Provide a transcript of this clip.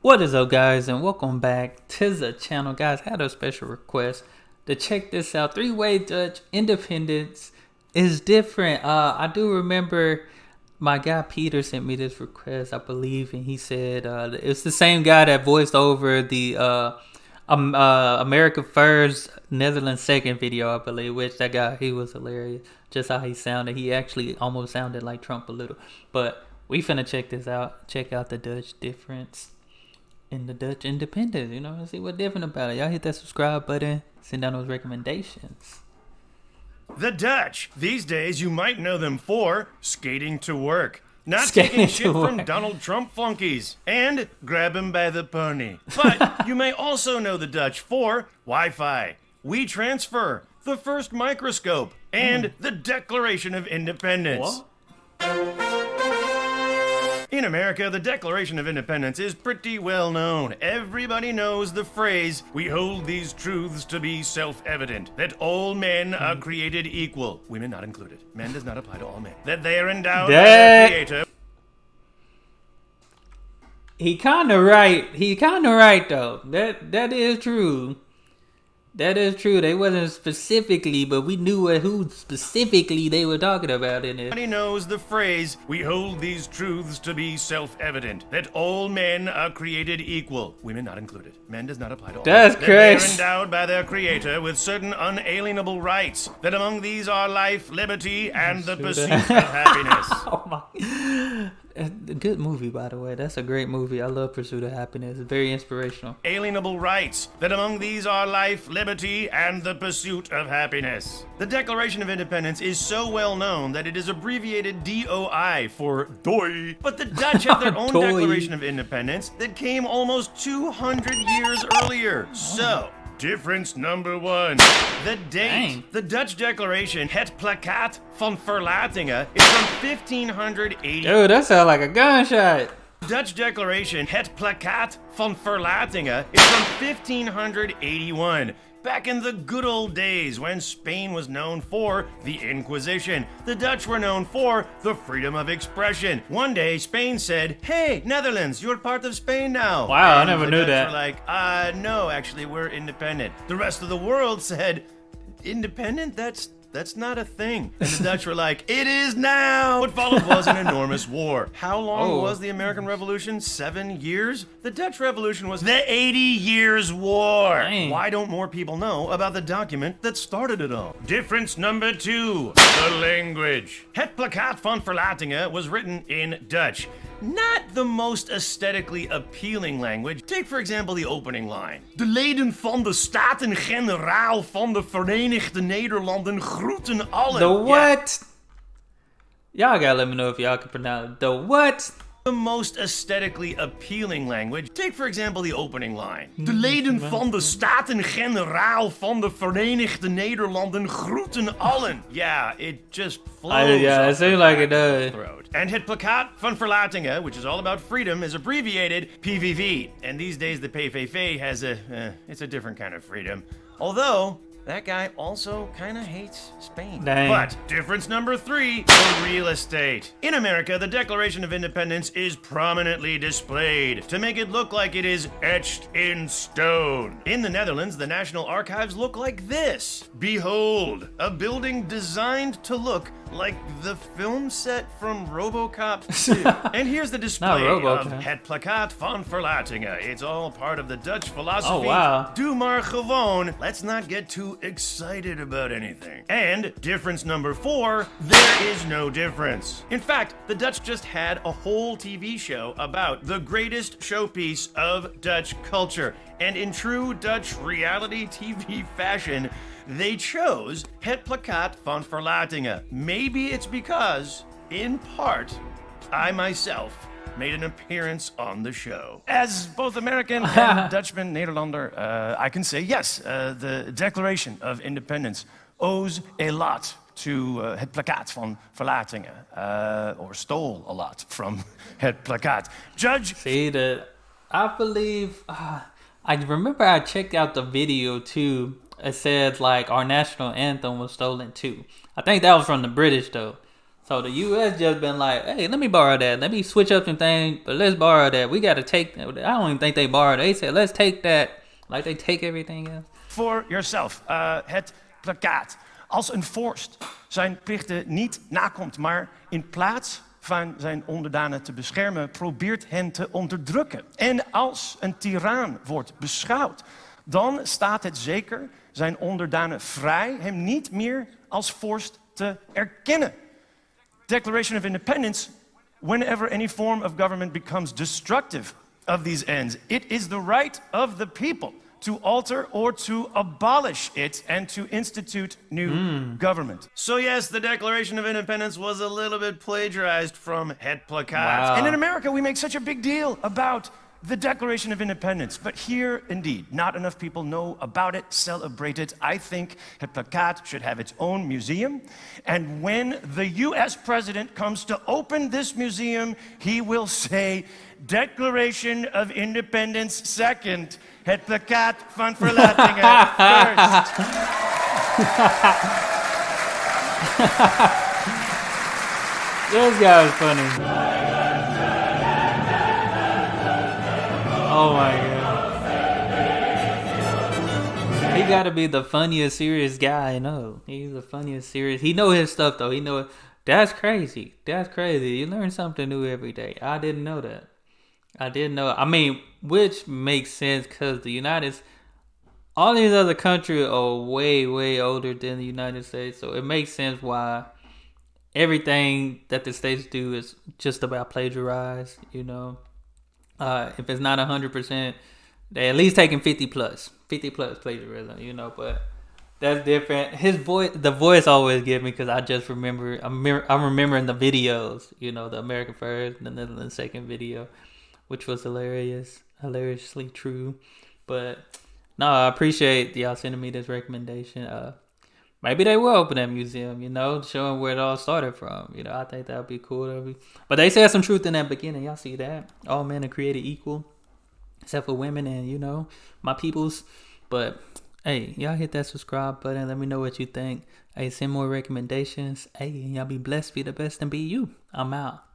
What is up, guys, and welcome back to the channel. Guys, I had a special request to check this out. Three-way Dutch independence is different. I do remember my guy Peter sent me this request, I believe, and he said it's the same guy that voiced over the America First, Netherlands Second video, I believe, which that guy, he was hilarious. Just how he sounded. He actually almost sounded like Trump a little. But we finna check this out. Check out the Dutch difference in the Dutch independence, see what's different about it. Y'all hit that subscribe button, send down those recommendations. The Dutch. These days, you might know them for skating to work, not taking shit from Donald Trump flunkies, and grab him by the pony. But you may also know the Dutch for Wi-Fi, WeTransfer, the first microscope, and the Declaration of Independence. What? In America, the Declaration of Independence is pretty well known. Everybody knows the phrase, "We hold these truths to be self-evident, that all men are created equal." Women not included. Men does not apply to all men. That they are endowed by their creator. He kinda right though. That is true. That is true. They wasn't specifically, but we knew who specifically they were talking about in it. Everybody knows the phrase, "We hold these truths to be self-evident, that all men are created equal." Women not included. Men does not apply to all. That's men. crazy. They are endowed by their creator with certain unalienable rights. That among these are life, liberty, and the pursuit of happiness. Oh my. A good movie, by the way. That's a great movie. I love Pursuit of Happiness. It's very inspirational. Alienable rights, that among these are life, liberty, and the pursuit of happiness. The Declaration of Independence is so well known that it is abbreviated DOI for DOI. But the Dutch have their own DOI. Declaration of Independence that came almost 200 years earlier. So, difference number one, the date. Dang. The Dutch Declaration, het Plakkaat van Verlatinghe, is from 1580. Dude, that sounds like a gunshot. Dutch Declaration, het Plakkaat van Verlatinghe, is from 1581. Back in the good old days when Spain was known for the Inquisition, the Dutch were known for the freedom of expression. One day, Spain said, "Hey, Netherlands, you're part of Spain now." Wow, and I never the knew Dutch that. were like, no, actually, we're independent. The rest of the world said, "Independent? That's not a thing." And the Dutch were like, "It is now!" What followed was an enormous war. How long was the American Revolution? 7 years? The Dutch Revolution was the 80 Years' War. Dang. Why don't more people know about the document that started it all? Difference number two, the language. Het Plakkaat van Verlatinghe was written in Dutch. Not the most aesthetically appealing language. Take, for example, the opening line. "De leden van de Staten-Generaal van de Verenigde Nederlanden groeten allen." The what? Y'all gotta let me know if y'all can pronounce it. The what? The most aesthetically appealing language. Take, for example, the opening line. "De leden van de Staten-Generaal van de Verenigde Nederlanden groeten allen." Yeah, it just flows. Yeah, it seems like it does. Throat. And het Plakkaat van Verlatinghe, which is all about freedom, is abbreviated PVV. And these days the PVV has it's a different kind of freedom. Although, that guy also kind of hates Spain. Dang. But difference number three, the real estate. In America, the Declaration of Independence is prominently displayed to make it look like it is etched in stone. In the Netherlands, the National Archives look like this. Behold, a building designed to look like the film set from RoboCop 2. And here's the display of het Plakkaat van Verlatinghe. It's all part of the Dutch philosophy. Oh, wow. Doe maar gewoon. Let's not get too excited about anything. And difference number four, there is no difference. In fact, the Dutch just had a whole TV show about the greatest showpiece of Dutch culture. And in true Dutch reality TV fashion, they chose het Plakkaat van Verlatinghe. Maybe it's because, in part, I myself made an appearance on the show. As both American and Dutchman, Nederlander, I can say yes, the Declaration of Independence owes a lot to het Plakkaat van Verlatinghe, or stole a lot from het Plakkaat. Judge... See, I believe... I remember I checked out the video, too. It said, like, our national anthem was stolen, too. I think that was from the British, though. So the U.S. just been like, hey, let me borrow that. Let me switch up some things, but let's borrow that. We got to take that. I don't even think they borrowed. They said, let's take that. Like they take everything else. For yourself. Het plakkaat. Als een vorst zijn plichten niet nakomt, maar in plaats van zijn onderdanen te beschermen, probeert hen te onderdrukken. En als een tiran wordt beschouwd, dan staat het zeker zijn onderdanen vrij hem niet meer als vorst te erkennen. Declaration of Independence, whenever any form of government becomes destructive of these ends, it is the right of the people to alter or to abolish it and to institute new government. So yes, the Declaration of Independence was a little bit plagiarized from Het Plakkaat. Wow. And in America, we make such a big deal about the Declaration of Independence. But here, indeed, not enough people know about it, celebrate it. I think Het Plakkaat should have its own museum. And when the US president comes to open this museum, he will say, Declaration of Independence second, Het Plakkaat van Verlatinghe first. This guy is funny. Oh my god. He gotta be the funniest, serious guy I know. He's the funniest, serious. He know his stuff though. He know it. That's crazy. That's crazy. You learn something new every day. I didn't know that. I didn't know. I mean, which makes sense because all these other countries are way, way older than the United States. So it makes sense why everything that the States do is just about plagiarized, you know. If it's not 100%, they at least taking 50 plus plagiarism, you know. But that's different. The voice always get me because I just remember. I'm remembering the videos, you know, the American first and then the second video, which was hilariously true. But no, I appreciate y'all sending me this recommendation. Maybe they will open that museum, you know, showing where it all started from. You know, I think that would be cool. But they said some truth in that beginning. Y'all see that? All men are created equal, except for women and, you know, my peoples. But, hey, y'all hit that subscribe button. Let me know what you think. Hey, send more recommendations. Hey, y'all be blessed, be the best, and be you. I'm out.